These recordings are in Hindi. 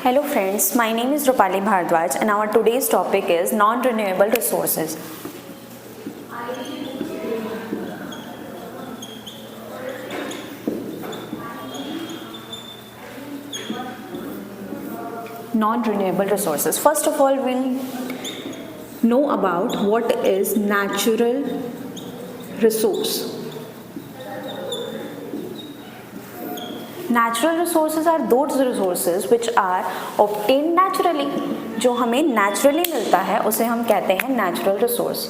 Hello friends, my name is Rupali Bhardwaj and our today's topic is non-renewable resources. Non-renewable resources. First of all, we'll know about what is natural resource. Natural resources are those resources which are obtained naturally. जो हमें naturally मिलता है उसे हम कहते हैं natural resource.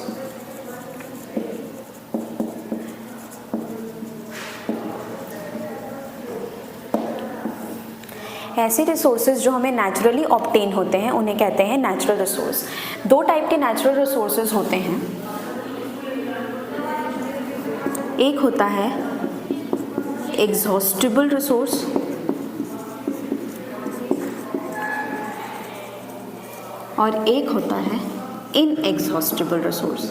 ऐसे रिसोर्सेज जो हमें नेचुरली ऑब्टेन होते हैं उन्हें कहते हैं नेचुरल रिसोर्स. दो टाइप के नेचुरल रिसोर्सेज होते हैं. एक होता है एग्जॉस्टिबल रिसोर्स और एक होता है इनएग्जॉस्टिबल रिसोर्स.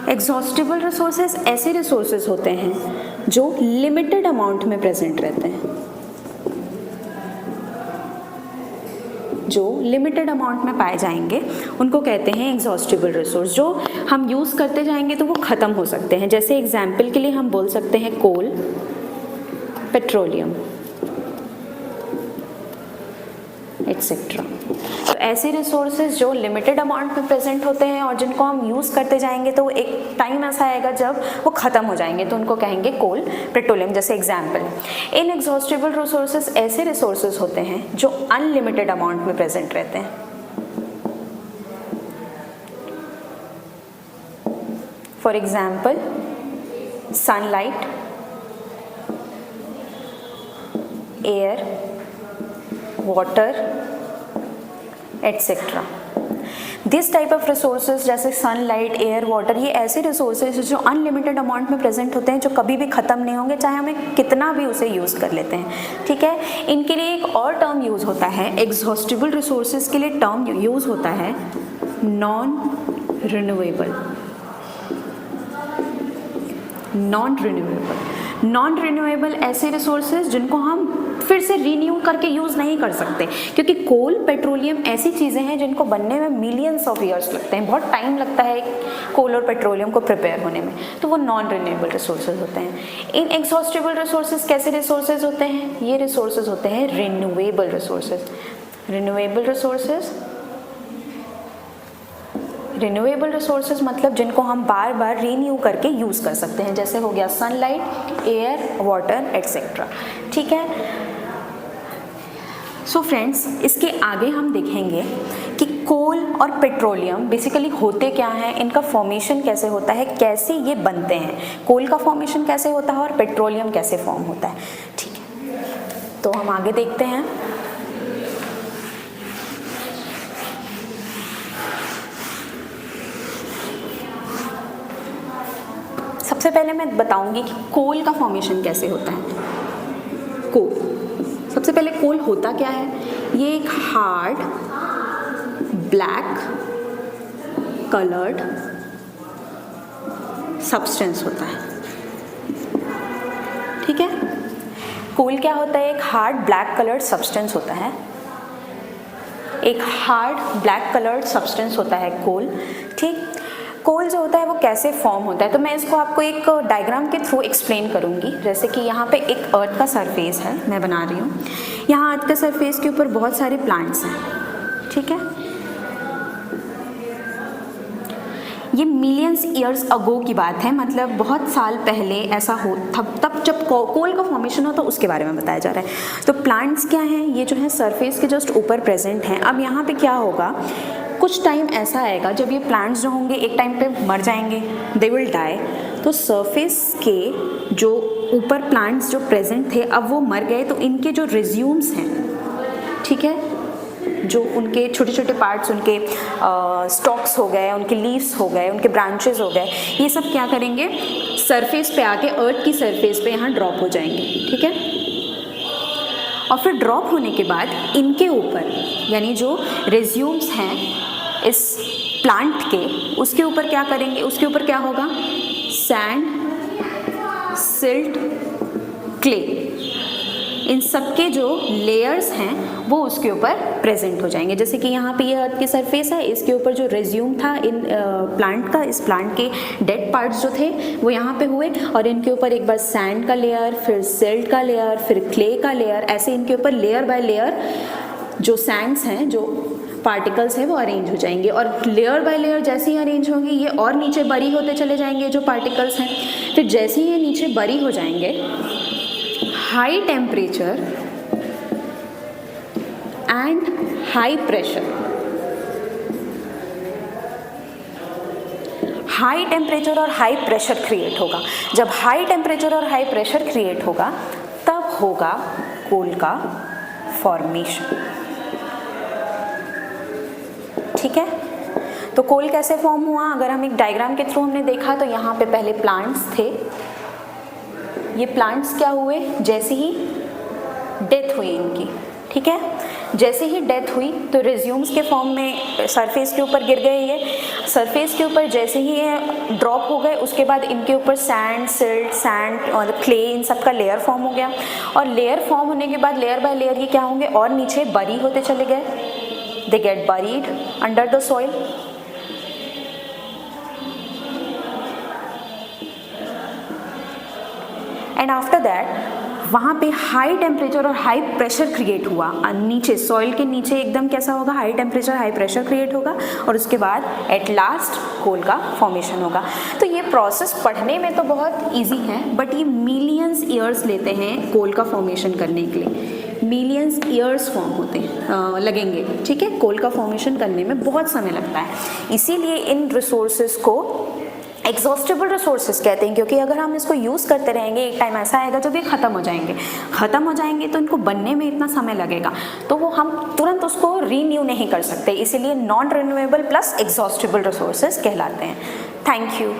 एग्जॉस्टिबल रिसोर्सेज ऐसे रिसोर्सेज होते हैं जो लिमिटेड अमाउंट में प्रेजेंट रहते हैं. जो लिमिटेड अमाउंट में पाए जाएंगे उनको कहते हैं एग्जॉस्टिबल रिसोर्स. जो हम यूज़ करते जाएंगे तो वो ख़त्म हो सकते हैं. जैसे एग्जाम्पल के लिए हम बोल सकते हैं कोल, पेट्रोलियम एटसेट्रा. तो ऐसे रिसोर्सेज जो लिमिटेड अमाउंट में प्रेजेंट होते हैं और जिनको हम यूज़ करते जाएंगे तो एक टाइम ऐसा आएगा जब वो ख़त्म हो जाएंगे तो उनको कहेंगे कोल, पेट्रोलियम जैसे एग्जाम्पल. इनएग्जॉस्टिबल रिसोर्सेज ऐसे रिसोर्सेज होते हैं जो अनलिमिटेड अमाउंट में प्रेजेंट रहते हैं. For example sunlight, air, water etcetera. This type of resources जैसे सनलाइट, एयर, वाटर, ये ऐसे रिसोर्सेज जो अनलिमिटेड अमाउंट में प्रेजेंट होते हैं, जो कभी भी ख़त्म नहीं होंगे चाहे हमें कितना भी उसे यूज़ कर लेते हैं. ठीक है. इनके लिए एक और टर्म यूज़ होता है. एग्जॉस्टिबल रिसोर्सेज के लिए टर्म यूज़ होता है नॉन रिन्यूएबल. नॉन रिन्यूएबल ऐसे रिसोर्सेज जिनको हम फिर से रीन्यू करके यूज़ नहीं कर सकते, क्योंकि कोल, पेट्रोलियम ऐसी चीज़ें हैं जिनको बनने में मिलियंस ऑफ ईयर्स लगते हैं. बहुत टाइम लगता है कोल और पेट्रोलियम को प्रिपेयर होने में. तो वो नॉन रिन्यूएबल रिसोर्सेज होते हैं. इनएग्जॉस्टिबल रिसोर्सेज कैसे रिसोर्सेज होते हैं? ये रिसोर्सेज होते हैं रिन्यूएबल रिसोर्सेज. रिन्यूएबल रिसोर्सेज मतलब जिनको हम बार बार रीन्यू करके यूज़ कर सकते हैं. जैसे हो गया सनलाइट, एयर, वाटर एटसेट्रा. ठीक है. सो फ्रेंड्स, इसके आगे हम देखेंगे कि कोल और पेट्रोलियम बेसिकली होते क्या हैं, इनका फॉर्मेशन कैसे होता है, कैसे ये बनते हैं. कोल का फॉर्मेशन कैसे होता है और पेट्रोलियम कैसे फॉर्म होता है. ठीक है. तो हम आगे देखते हैं. सबसे पहले मैं बताऊंगी कि कोल का फॉर्मेशन कैसे होता है. कोल, सबसे पहले कोल होता क्या है? ये एक हार्ड ब्लैक कलर्ड सब्सटेंस होता है. ठीक है. कोल क्या होता है? एक हार्ड ब्लैक कलर्ड सब्सटेंस होता है. एक हार्ड ब्लैक कलर्ड सब्सटेंस होता है कोल. ठीक. कोल जो होता है वो कैसे फॉर्म होता है, तो मैं इसको आपको एक डायग्राम के थ्रू एक्सप्लेन करूँगी. जैसे कि यहाँ पे एक अर्थ का सरफेस है, मैं बना रही हूँ. यहाँ अर्थ के सरफेस के ऊपर बहुत सारे प्लांट्स हैं. ठीक है. ये मिलियंस ईयर्स अगो की बात है, मतलब बहुत साल पहले ऐसा हो, तब जब कोल का फॉर्मेशन हो तो उसके बारे में बताया जा रहा है. तो प्लांट्स क्या हैं? ये जो है सरफेस के जस्ट ऊपर प्रेजेंट हैं. अब यहाँ पे क्या होगा, कुछ टाइम ऐसा आएगा जब ये प्लांट्स जो होंगे एक टाइम पे मर जाएंगे, दे विल डाई. तो सरफेस के जो ऊपर प्लांट्स जो प्रेजेंट थे अब वो मर गए, तो इनके जो रिज्यूम्स हैं, ठीक है, जो उनके छोटे छोटे पार्ट्स, उनके स्टॉक्स हो गए, उनके लीव्स हो गए, उनके ब्रांचेस हो गए, ये सब क्या करेंगे, सरफेस पे आके अर्थ की सरफेस पे यहाँ ड्रॉप हो जाएंगे. ठीक है. और फिर ड्रॉप होने के बाद इनके ऊपर, यानी जो रिज्यूम्स हैं इस प्लांट के, उसके ऊपर क्या करेंगे, उसके ऊपर क्या होगा, सैंड सिल्ट, क्ले, इन सबके जो लेयर्स हैं वो उसके ऊपर प्रेजेंट हो जाएंगे। जैसे कि यहाँ पे ये अर्थ की सरफेस है, इसके ऊपर जो रेज्यूम था इन प्लांट का, इस प्लांट के डेड पार्ट्स जो थे वो यहाँ पे हुए, और इनके ऊपर एक बार सैंड का लेयर, फिर सिल्ट का लेयर, फिर क्ले का लेयर, ऐसे इनके ऊपर लेयर बाय लेयर जो सैंड्स हैं, जो पार्टिकल्स हैं वो अरेंज हो जाएंगे। और लेयर बाय लेयर जैसे ही अरेंज होंगे ये और नीचे बरी होते चले जाएंगे जो पार्टिकल्स हैं। फिर जैसे ही ये नीचे बरी हो जाएंगे, high temperature and high pressure, high temperature और हाई प्रेशर क्रिएट होगा। जब हाई टेम्परेचर और हाई प्रेशर क्रिएट होगा तब होगा कोल का फॉर्मेशन। ठीक है, तो कोल कैसे फॉर्म हुआ, अगर हम एक डायग्राम के थ्रू हमने देखा तो यहाँ पे पहले प्लांट्स थे। ये प्लांट्स क्या हुए, जैसे ही डेथ हुई इनकी, ठीक है, जैसे ही डेथ हुई तो रिज्यूम्स के फॉर्म में सरफेस के ऊपर गिर गए। ये सरफेस के ऊपर जैसे ही ये ड्रॉप हो गए उसके बाद इनके ऊपर सैंड, सिल्ट, सैंड और क्ले, इन सब का लेयर फॉर्म हो गया। और लेयर फॉर्म होने के बाद लेयर बाय लेयर ये क्या होंगे, और नीचे बरी होते चले गए। They get buried under the soil. And after that वहाँ पे हाई टेम्परेचर और हाई प्रेशर क्रिएट हुआ नीचे, सॉइल के नीचे एकदम कैसा होगा, high temperature high pressure create होगा, और उसके बाद एट लास्ट कोल का फॉर्मेशन होगा। तो ये प्रोसेस पढ़ने में तो बहुत इजी है, बट ये मिलियंस ईयर्स लेते हैं कोल का फॉर्मेशन करने के लिए। मिलियंस ईयर्स फॉर्म होते हैं लगेंगे, ठीक है, कोल का फॉर्मेशन करने में बहुत समय लगता है। इसीलिए इन रिसोर्सेज को एग्जॉस्टिबल रिसोर्सेज कहते हैं, क्योंकि अगर हम इसको यूज़ करते रहेंगे एक टाइम ऐसा आएगा जब ये ख़त्म हो जाएंगे तो इनको बनने में इतना समय लगेगा, तो वो हम तुरंत उसको रीन्यू नहीं कर सकते। इसीलिए non renewable plus exhaustible resources कहलाते हैं। Thank you.